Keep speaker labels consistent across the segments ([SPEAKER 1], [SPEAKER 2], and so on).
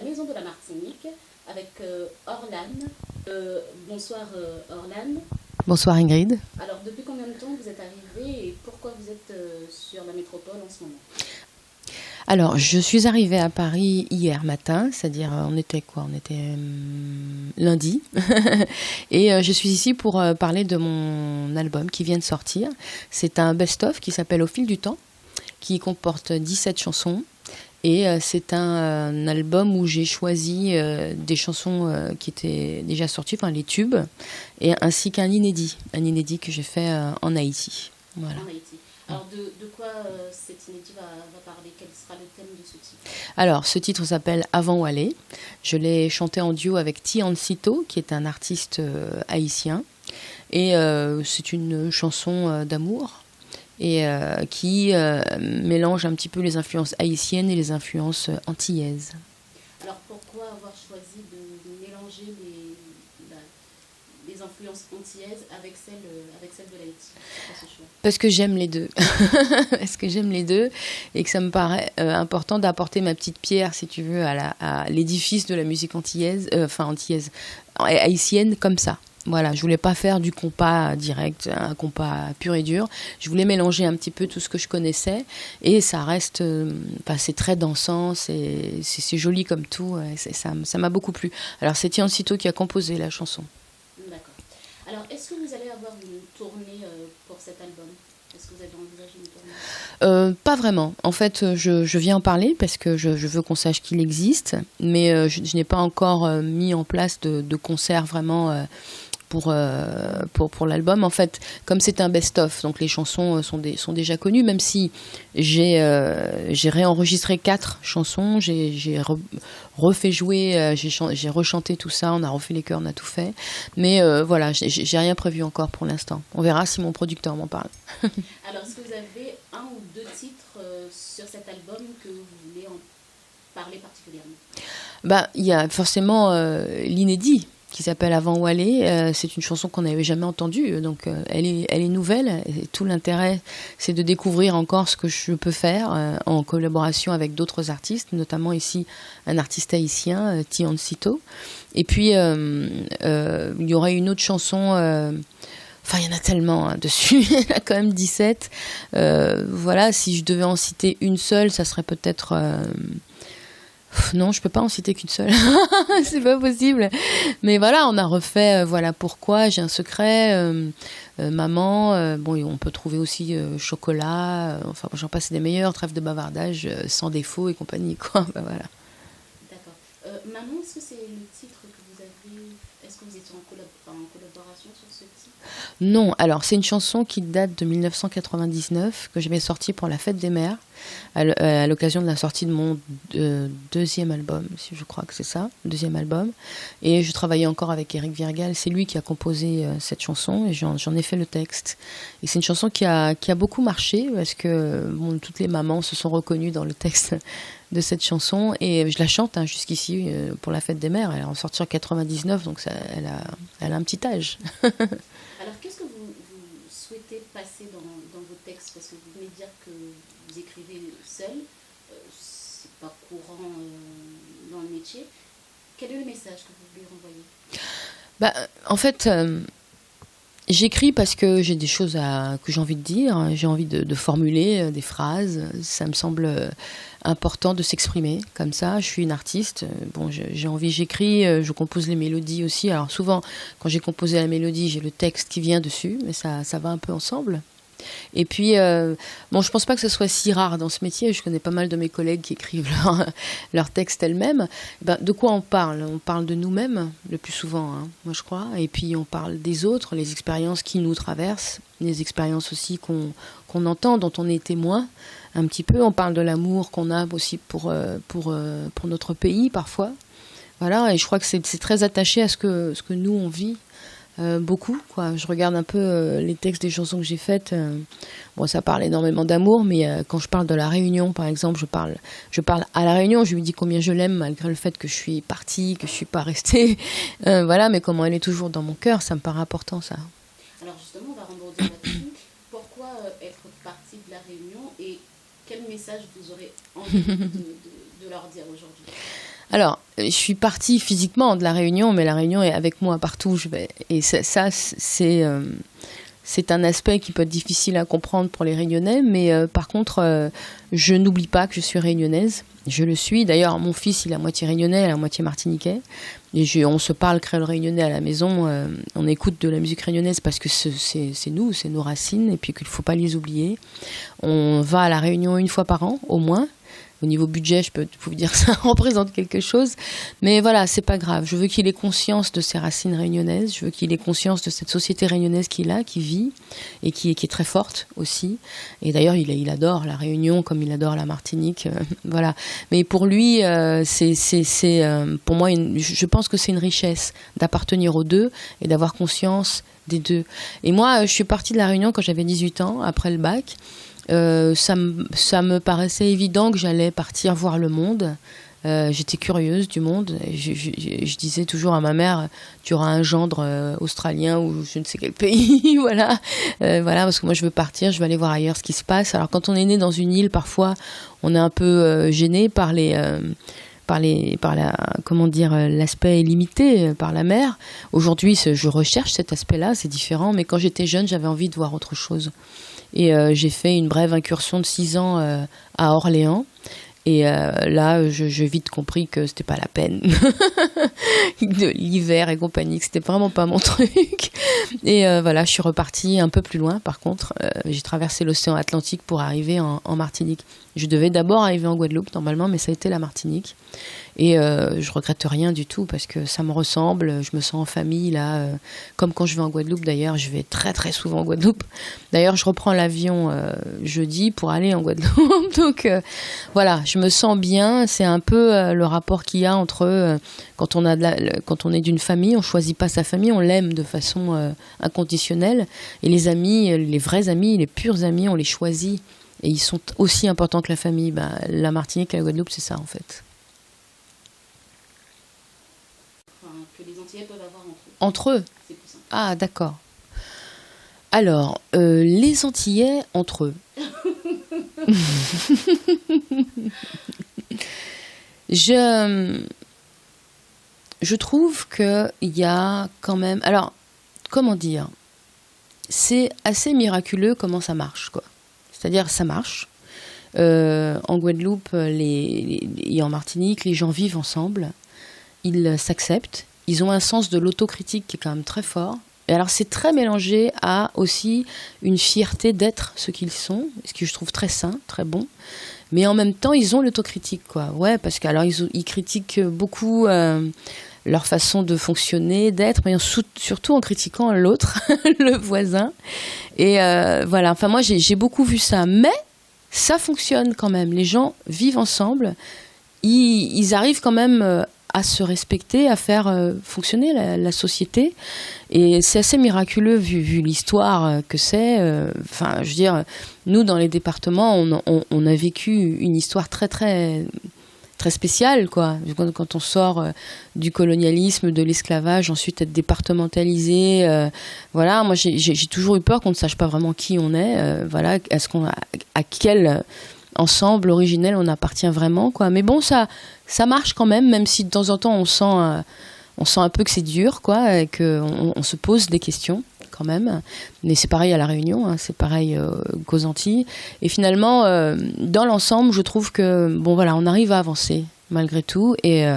[SPEAKER 1] Maison de la Martinique avec Orlan. Bonsoir Orlan.
[SPEAKER 2] Bonsoir Ingrid.
[SPEAKER 1] Alors depuis combien de temps vous êtes arrivée et pourquoi vous êtes sur la métropole en ce moment?
[SPEAKER 2] Alors, je suis arrivée à Paris hier matin, c'est-à-dire on était quoi? On était lundi. Et je suis ici pour parler de mon album qui vient de sortir. C'est un best-of qui s'appelle Au fil du temps, qui comporte 17 chansons. Et c'est un album où j'ai choisi des chansons qui étaient déjà sorties, enfin les tubes, et ainsi qu'un inédit que j'ai fait en Haïti. Voilà.
[SPEAKER 1] En Haïti. Alors de quoi cet inédit va parler? Quel sera le thème de ce titre?
[SPEAKER 2] Alors, ce titre s'appelle Avant Walé. Je l'ai chanté en duo avec Tiancito, qui est un artiste haïtien. Et c'est une chanson d'amour et qui mélange un petit peu les influences haïtiennes et les influences antillaises.
[SPEAKER 1] Alors pourquoi avoir choisi de mélanger les influences antillaises avec celles de l'Haïti? C'est quoi ce choix?
[SPEAKER 2] Parce que j'aime les deux. Parce que j'aime les deux et que ça me paraît important d'apporter ma petite pierre, si tu veux, à l'édifice de la musique antillaise, haïtienne comme ça. Voilà, je voulais pas faire du compas direct, un compas pur et dur. Je voulais mélanger un petit peu tout ce que je connaissais et ça reste, c'est très dansant, c'est joli comme tout. Ça m'a beaucoup plu. Alors c'est Tiancito qui a composé la chanson.
[SPEAKER 1] D'accord. Alors est-ce que vous allez avoir une tournée pour cet album? Est-ce que vous avez envisagé une tournée?
[SPEAKER 2] Pas vraiment. En fait, je viens en parler parce que je veux qu'on sache qu'il existe, mais je n'ai pas encore mis en place de concert vraiment pour l'album. En fait, comme c'est un best-of, donc les chansons sont déjà connues, même si j'ai réenregistré 4 chansons, j'ai refait jouer, j'ai rechanté tout ça, on a refait les chœurs, on a tout fait. Mais voilà, j'ai rien prévu encore pour l'instant. On verra si mon producteur m'en parle.
[SPEAKER 1] Alors, est-ce que vous avez un ou deux titres sur cet album que vous voulez en parler particulièrement?
[SPEAKER 2] Il y a forcément l'inédit qui s'appelle Avant Walé. C'est une chanson qu'on n'avait jamais entendue, donc elle est nouvelle. Et tout l'intérêt, c'est de découvrir encore ce que je peux faire en collaboration avec d'autres artistes, notamment ici un artiste haïtien, Tiancito. Et puis, il y aurait une autre chanson... Enfin, il y en a tellement dessus, il y en a quand même 17. Voilà, si je devais en citer une seule, ça serait peut-être... Non, je peux pas en citer qu'une seule. C'est pas possible. Mais voilà, on a refait Voilà pourquoi, J'ai un secret, Maman. Bon, et on peut trouver aussi Chocolat. Enfin, j'en passe des meilleurs, Trêve de bavardage, Sans défaut et compagnie, quoi. Voilà.
[SPEAKER 1] D'accord. Maman, est-ce que c'est le titre que vous avez... Est-ce que vous étiez en collaboration sur ce titre?
[SPEAKER 2] Non, alors c'est une chanson qui date de 1999 que j'avais sortie pour la Fête des Mères à l'occasion de la sortie de mon deuxième album, si je crois que c'est ça, deuxième album. Et je travaillais encore avec Éric Virgal, c'est lui qui a composé cette chanson et j'en ai fait le texte. Et c'est une chanson qui a beaucoup marché parce que bon, toutes les mamans se sont reconnues dans le texte de cette chanson et je la chante jusqu'ici pour la Fête des Mères. Elle est en sortie en 99, donc elle a un petit âge.
[SPEAKER 1] Alors, qu'est-ce que vous souhaitez passer dans vos textes? Parce que vous venez de dire que vous écrivez seul, c'est pas courant dans le métier. Quel est le message que vous voulez renvoyer?
[SPEAKER 2] En fait, j'écris parce que j'ai des choses que j'ai envie de dire, j'ai envie de formuler des phrases. Ça me semble important de s'exprimer comme ça. Je suis une artiste, bon, j'ai envie, j'écris, je compose les mélodies aussi. Alors souvent, quand j'ai composé la mélodie, j'ai le texte qui vient dessus, mais ça va un peu ensemble. Et puis, bon, je pense pas que ce soit si rare dans ce métier. Je connais pas mal de mes collègues qui écrivent leurs textes elles-mêmes. De quoi on parle? On parle de nous-mêmes le plus souvent, moi je crois. Et puis on parle des autres, les expériences qui nous traversent, les expériences aussi qu'on entend, dont on est témoin un petit peu. On parle de l'amour qu'on a aussi pour notre pays parfois. Voilà, et je crois que c'est très attaché à ce que nous on vit. Beaucoup, quoi. Je regarde un peu les textes des chansons que j'ai faites. Bon, ça parle énormément d'amour, mais quand je parle de la Réunion, par exemple, je parle à la Réunion. Je lui dis combien je l'aime malgré le fait que je suis partie, que je suis pas restée. Voilà, mais comment elle est toujours dans mon cœur, ça me paraît important, ça.
[SPEAKER 1] Alors justement, on va rebondir là-dessus. Pourquoi être partie de la Réunion et quel message vous aurez envie de leur dire aujourd'hui?
[SPEAKER 2] Alors, je suis partie physiquement de la Réunion, mais la Réunion est avec moi partout où je vais. Et c'est un aspect qui peut être difficile à comprendre pour les Réunionnais, mais par contre, je n'oublie pas que je suis réunionnaise. Je le suis. D'ailleurs, mon fils, il est à moitié réunionnais, à moitié martiniquais. Et on se parle créole réunionnais à la maison. On écoute de la musique réunionnaise parce que c'est nous, c'est nos racines, et puis qu'il ne faut pas les oublier. On va à la Réunion une fois par an, au moins. Au niveau budget, je peux vous dire que ça représente quelque chose. Mais voilà, c'est pas grave. Je veux qu'il ait conscience de ses racines réunionnaises. Je veux qu'il ait conscience de cette société réunionnaise qu'il a, qui vit et qui est très forte aussi. Et d'ailleurs, il adore la Réunion comme il adore la Martinique. Voilà. Mais pour lui, pour moi, je pense que c'est une richesse d'appartenir aux deux et d'avoir conscience des deux. Et moi, je suis partie de la Réunion quand j'avais 18 ans, après le bac. Ça me paraissait évident que j'allais partir voir le monde. J'étais curieuse du monde. Je disais toujours à ma mère, tu auras un gendre australien ou je ne sais quel pays. Voilà. Voilà, parce que moi je veux partir, je veux aller voir ailleurs ce qui se passe. Alors quand on est né dans une île, parfois on est un peu gêné par l'aspect limité par la mer. Aujourd'hui, je recherche cet aspect-là, c'est différent. Mais quand j'étais jeune, j'avais envie de voir autre chose. Et j'ai fait une brève incursion de 6 ans à Orléans. Et là, j'ai vite compris que c'était pas la peine. De l'hiver et compagnie, que c'était vraiment pas mon truc. Et voilà, je suis repartie un peu plus loin, par contre. J'ai traversé l'océan Atlantique pour arriver en Martinique. Je devais d'abord arriver en Guadeloupe, normalement, mais ça a été la Martinique. Et je regrette rien du tout parce que ça me ressemble, je me sens en famille là, comme quand je vais en Guadeloupe. D'ailleurs, je vais très très souvent en Guadeloupe. D'ailleurs, je reprends l'avion jeudi pour aller en Guadeloupe. Donc voilà, je me sens bien. C'est un peu le rapport qu'il y a entre quand on est d'une famille, on choisit pas sa famille, on l'aime de façon inconditionnelle. Et les amis, les vrais amis, les purs amis, on les choisit. Et ils sont aussi importants que la famille. La Martinique et la Guadeloupe, c'est ça en fait.
[SPEAKER 1] Que les Antillais peuvent avoir entre eux.
[SPEAKER 2] Entre eux?
[SPEAKER 1] C'est plus simple.
[SPEAKER 2] Ah, d'accord. Alors, les Antillais entre eux. Je trouve qu'il y a quand même... Alors, comment dire? C'est assez miraculeux comment ça marche, quoi. C'est-à-dire, ça marche. En Guadeloupe et en Martinique, les gens vivent ensemble. Ils s'acceptent. Ils ont un sens de l'autocritique qui est quand même très fort. Et alors, c'est très mélangé à aussi une fierté d'être ce qu'ils sont, ce que je trouve très sain, très bon. Mais en même temps, ils ont l'autocritique, quoi. Ouais, parce qu'alors, ils critiquent beaucoup leur façon de fonctionner, d'être, mais surtout en critiquant l'autre, le voisin. Et voilà, enfin, moi, j'ai beaucoup vu ça. Mais ça fonctionne quand même. Les gens vivent ensemble. Ils arrivent quand même à se respecter, à faire fonctionner la société. Et c'est assez miraculeux vu l'histoire que c'est. Enfin, je veux dire, nous, dans les départements, on a vécu une histoire très, très, très spéciale, quoi. Quand on sort du colonialisme, de l'esclavage, ensuite être départementalisé. Voilà, moi, j'ai toujours eu peur qu'on ne sache pas vraiment qui on est. Voilà, à quel ensemble originel on appartient vraiment, quoi. Mais bon, ça marche quand même si de temps en temps on sent un peu que c'est dur, quoi, et qu'on se pose des questions quand même. Mais c'est pareil à La Réunion, hein, c'est pareil qu'aux Antilles. Et finalement, dans l'ensemble, je trouve que bon, voilà, on arrive à avancer malgré tout. Et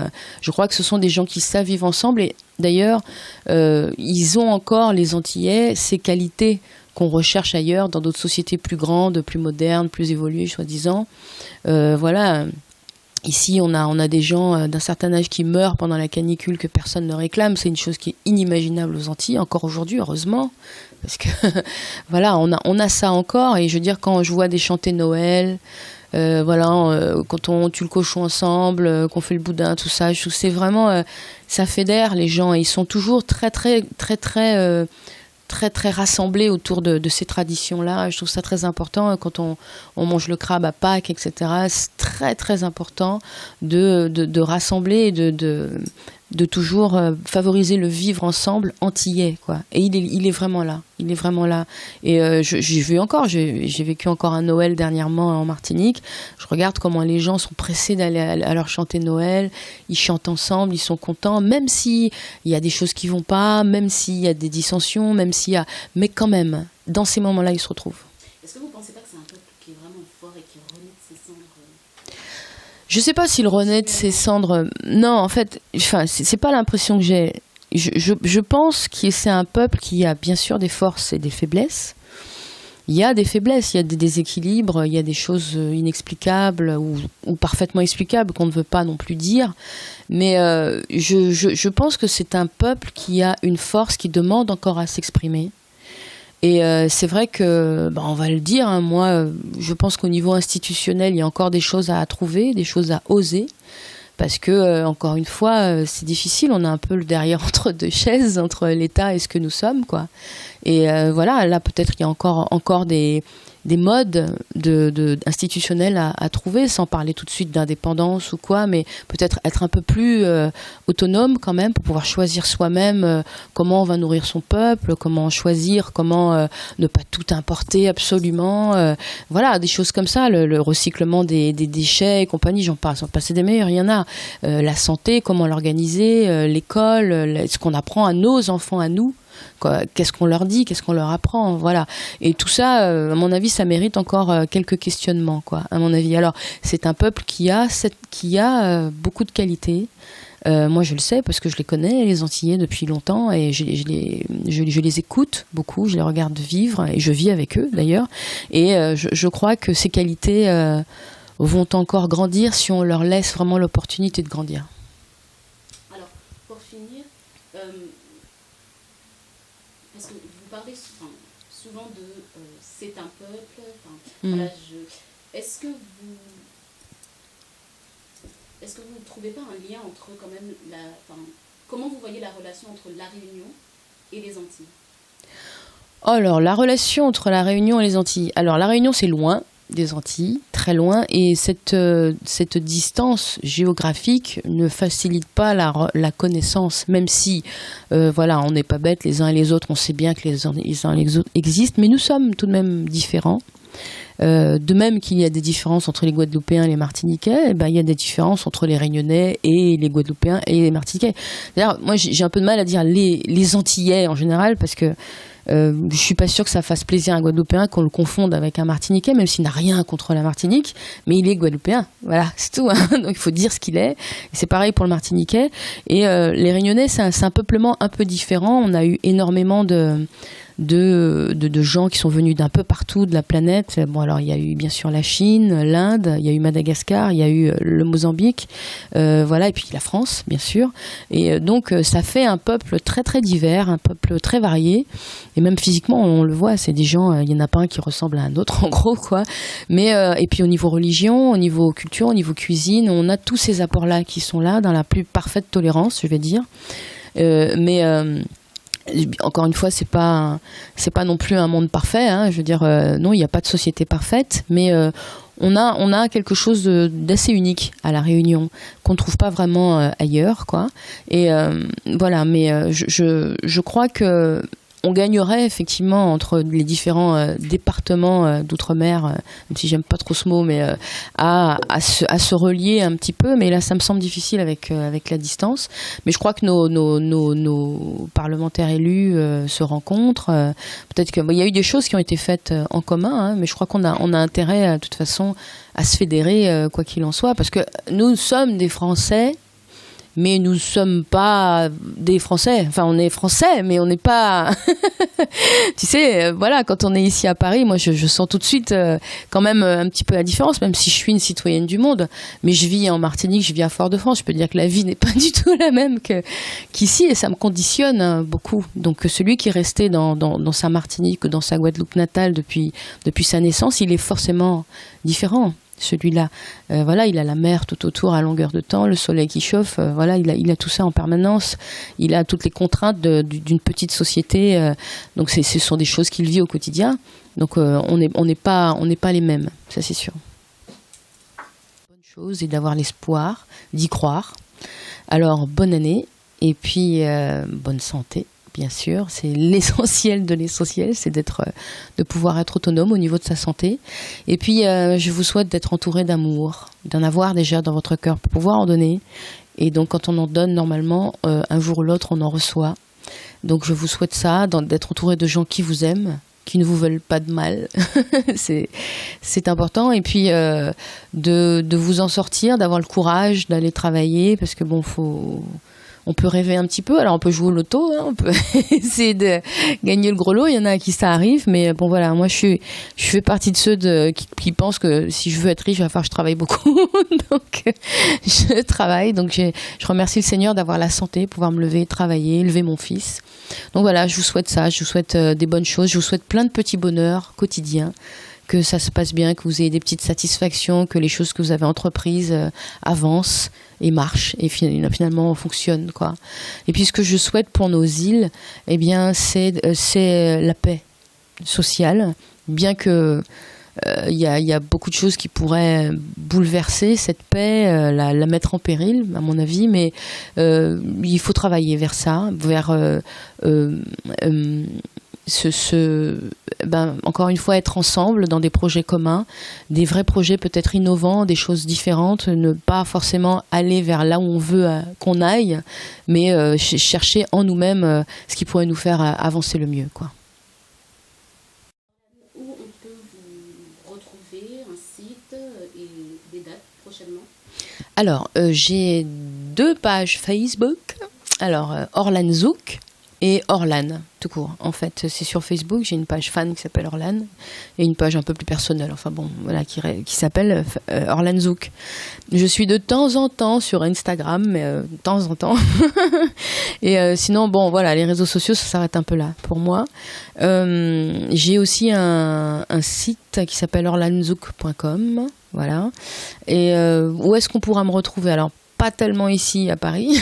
[SPEAKER 2] je crois que ce sont des gens qui savent vivre ensemble. Et d'ailleurs, ils ont encore, les Antillais, ces qualités qu'on recherche ailleurs, dans d'autres sociétés plus grandes, plus modernes, plus évoluées, soi-disant. Voilà. Ici, on a des gens d'un certain âge qui meurent pendant la canicule que personne ne réclame. C'est une chose qui est inimaginable aux Antilles, encore aujourd'hui, heureusement. Parce que, voilà, on a ça encore. Et je veux dire, quand je vois des chantés Noël, voilà, quand on tue le cochon ensemble, qu'on fait le boudin, tout ça, je trouve que c'est vraiment... ça fédère les gens. Et ils sont toujours très, très, très, très... très très rassemblés autour de ces traditions-là. Je trouve ça très important. Quand on mange le crabe à Pâques, etc., c'est très très important de rassembler et de toujours favoriser le vivre ensemble antillais, quoi. Et il est vraiment là. Il est vraiment là. Et j'ai vécu encore un Noël dernièrement en Martinique. Je regarde comment les gens sont pressés d'aller à leur chanter Noël. Ils chantent ensemble, ils sont contents, même s'il y a des choses qui vont pas, même s'il y a des dissensions, mais quand même, dans ces moments-là, ils se retrouvent.
[SPEAKER 1] Est-ce que vous ne pensez pas que c'est un peuple qui est vraiment fort et qui renaît de ses cendres?
[SPEAKER 2] Je sais pas s'il renaît de ses cendres. Non, en fait, c'est pas l'impression que j'ai. Je pense que c'est un peuple qui a bien sûr des forces et des faiblesses. Il y a des faiblesses, il y a des déséquilibres, il y a des choses inexplicables ou parfaitement explicables qu'on ne veut pas non plus dire. Mais je pense que c'est un peuple qui a une force qui demande encore à s'exprimer. Et c'est vrai que, on va le dire, hein, moi, je pense qu'au niveau institutionnel, il y a encore des choses à trouver, des choses à oser. Parce que, encore une fois, c'est difficile. On a un peu le derrière entre deux chaises, entre l'État et ce que nous sommes, quoi. Et voilà, là, peut-être il y a encore des modes institutionnels à trouver, sans parler tout de suite d'indépendance ou quoi, mais peut-être être un peu plus autonome quand même pour pouvoir choisir soi-même comment on va nourrir son peuple, comment choisir, comment ne pas tout importer absolument. Voilà, des choses comme ça, le recyclement des déchets et compagnie, j'en passe, on passer des meilleurs, il y en a. La santé, comment l'organiser, l'école, ce qu'on apprend à nos enfants, à nous. Qu'est-ce qu'on leur dit, qu'est-ce qu'on leur apprend, voilà. Et tout ça, à mon avis, ça mérite encore quelques questionnements, quoi, à mon avis. Alors, c'est un peuple qui a beaucoup de qualités. Moi, je le sais parce que je les connais, les Antillais, depuis longtemps, et je les écoute beaucoup, je les regarde vivre, et je vis avec eux, d'ailleurs. Et je crois que ces qualités vont encore grandir si on leur laisse vraiment l'opportunité de grandir.
[SPEAKER 1] Alors, pour finir, parce que vous parlez souvent de c'est un peuple. Voilà, est-ce que vous ne trouvez pas un lien entre quand même comment vous voyez la relation entre la Réunion et les Antilles?
[SPEAKER 2] Alors, la relation entre la Réunion et les Antilles. Alors, la Réunion, c'est loin des Antilles, très loin, et cette distance géographique ne facilite pas la connaissance, même si, voilà, on n'est pas bêtes les uns et les autres, on sait bien que les uns et les autres existent, mais nous sommes tout de même différents. De même qu'il y a des différences entre les Guadeloupéens et les Martiniquais, il y a des différences entre les Réunionnais et les Guadeloupéens et les Martiniquais. D'ailleurs, moi, j'ai un peu de mal à dire les Antillais en général, parce que je suis pas sûre que ça fasse plaisir à un Guadeloupéen qu'on le confonde avec un Martiniquais, même s'il n'a rien contre la Martinique, mais il est Guadeloupéen. Voilà, c'est tout. Hein. Donc il faut dire ce qu'il est. Et c'est pareil pour le Martiniquais. Et les Réunionnais, c'est un peuplement un peu différent. On a eu énormément de gens qui sont venus d'un peu partout de la planète. Bon, alors il y a eu bien sûr la Chine, l'Inde, il y a eu Madagascar, il y a eu le Mozambique, voilà, et puis la France, bien sûr. Et donc ça fait un peuple très très divers, un peuple très varié. Et même physiquement, on le voit, c'est des gens, il y en a pas un qui ressemble à un autre, en gros, quoi. Mais et puis au niveau religion, au niveau culture, au niveau cuisine, on a tous ces apports-là qui sont là dans la plus parfaite tolérance, je vais dire. Mais encore une fois, c'est pas non plus un monde parfait, hein. Je veux dire, non, il n'y a pas de société parfaite, mais on a quelque chose d'assez unique à La Réunion qu'on ne trouve pas vraiment ailleurs, quoi. Et voilà, mais je crois que on gagnerait effectivement entre les différents départements d'outre-mer, même si j'aime pas trop ce mot, mais à se relier un petit peu. Mais là, ça me semble difficile avec la distance. Mais je crois que nos parlementaires élus se rencontrent. Peut-être qu'il y a eu des choses qui ont été faites en commun, hein, mais je crois qu'on a intérêt, de toute façon, à se fédérer, quoi qu'il en soit, parce que nous sommes des Français. Mais nous ne sommes pas des Français. Enfin, on est Français, mais on n'est pas... Tu sais, voilà, quand on est ici à Paris, moi, je sens tout de suite quand même un petit peu la différence, même si je suis une citoyenne du monde. Mais je vis en Martinique, je vis à Fort-de-France. Je peux dire que la vie n'est pas du tout la même qu'ici, et ça me conditionne beaucoup. Donc, celui qui est resté dans sa Martinique ou dans sa Guadeloupe natale depuis sa naissance, il est forcément différent. Celui-là, voilà, il a la mer tout autour à longueur de temps, le soleil qui chauffe, voilà, il a tout ça en permanence, il a toutes les contraintes d'une petite société, donc ce sont des choses qu'il vit au quotidien, donc on n'est pas les mêmes, ça c'est sûr. Bonne chose est d'avoir l'espoir, d'y croire. Alors bonne année Et puis, bonne santé, bien sûr. C'est l'essentiel de l'essentiel, c'est de pouvoir être autonome au niveau de sa santé. Et puis, je vous souhaite d'être entouré d'amour, d'en avoir déjà dans votre cœur pour pouvoir en donner. Et donc, quand on en donne, normalement, un jour ou l'autre, on en reçoit. Donc, je vous souhaite ça, d'être entouré de gens qui vous aiment, qui ne vous veulent pas de mal. c'est important. Et puis, de vous en sortir, d'avoir le courage d'aller travailler, parce que bon, on peut rêver un petit peu, alors on peut jouer au loto, hein, on peut essayer de gagner le gros lot, il y en a à qui ça arrive, mais bon voilà, moi je fais partie de ceux qui pensent que si je veux être riche, il va falloir que je travaille beaucoup, donc je travaille, donc je remercie le Seigneur d'avoir la santé, pouvoir me lever, travailler, élever mon fils. Donc voilà, je vous souhaite ça, je vous souhaite des bonnes choses, je vous souhaite plein de petits bonheurs quotidiens, que ça se passe bien, que vous ayez des petites satisfactions, que les choses que vous avez entreprises avancent et marchent et finalement fonctionnent, quoi. Et puis ce que je souhaite pour nos îles, eh bien c'est la paix sociale, bien que il y a beaucoup de choses qui pourraient bouleverser cette paix, la mettre en péril, à mon avis, mais il faut travailler vers ça, vers encore une fois, être ensemble dans des projets communs, des vrais projets peut-être innovants, des choses différentes, ne pas forcément aller vers là où on veut qu'on aille, mais chercher en nous-mêmes ce qui pourrait nous faire avancer le mieux, quoi.
[SPEAKER 1] Où on peut vous retrouver, un site et des dates prochainement?
[SPEAKER 2] Alors, j'ai 2 pages Facebook. Alors, Orlan Zouk et Orlan, tout court. En fait, c'est sur Facebook, j'ai une page fan qui s'appelle Orlan et une page un peu plus personnelle, enfin bon, voilà, qui s'appelle Orlan Zouk. Je suis de temps en temps sur Instagram, mais de temps en temps. Et sinon, bon, voilà, les réseaux sociaux, ça s'arrête un peu là pour moi. J'ai aussi un site qui s'appelle orlanzouk.com, voilà. Et où est-ce qu'on pourra me retrouver? Alors, pas tellement ici à Paris,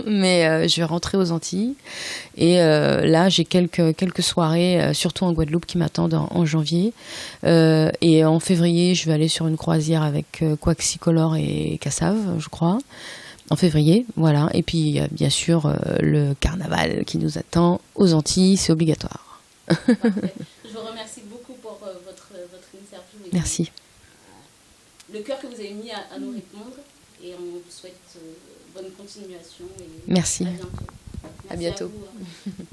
[SPEAKER 2] mais je vais rentrer aux Antilles. Et là, j'ai quelques soirées, surtout en Guadeloupe, qui m'attendent en janvier. Et en février, je vais aller sur une croisière avec Quaxicolor et Cassave, je crois. En février, voilà. Et puis, bien sûr, le carnaval qui nous attend aux Antilles, c'est obligatoire.
[SPEAKER 1] Parfait. Je vous remercie beaucoup pour votre interview. Et
[SPEAKER 2] merci.
[SPEAKER 1] Le cœur que vous avez mis à nous répondre. Et on vous souhaite bonne continuation. Et
[SPEAKER 2] merci.
[SPEAKER 1] À bientôt.
[SPEAKER 2] À bientôt.
[SPEAKER 1] À vous.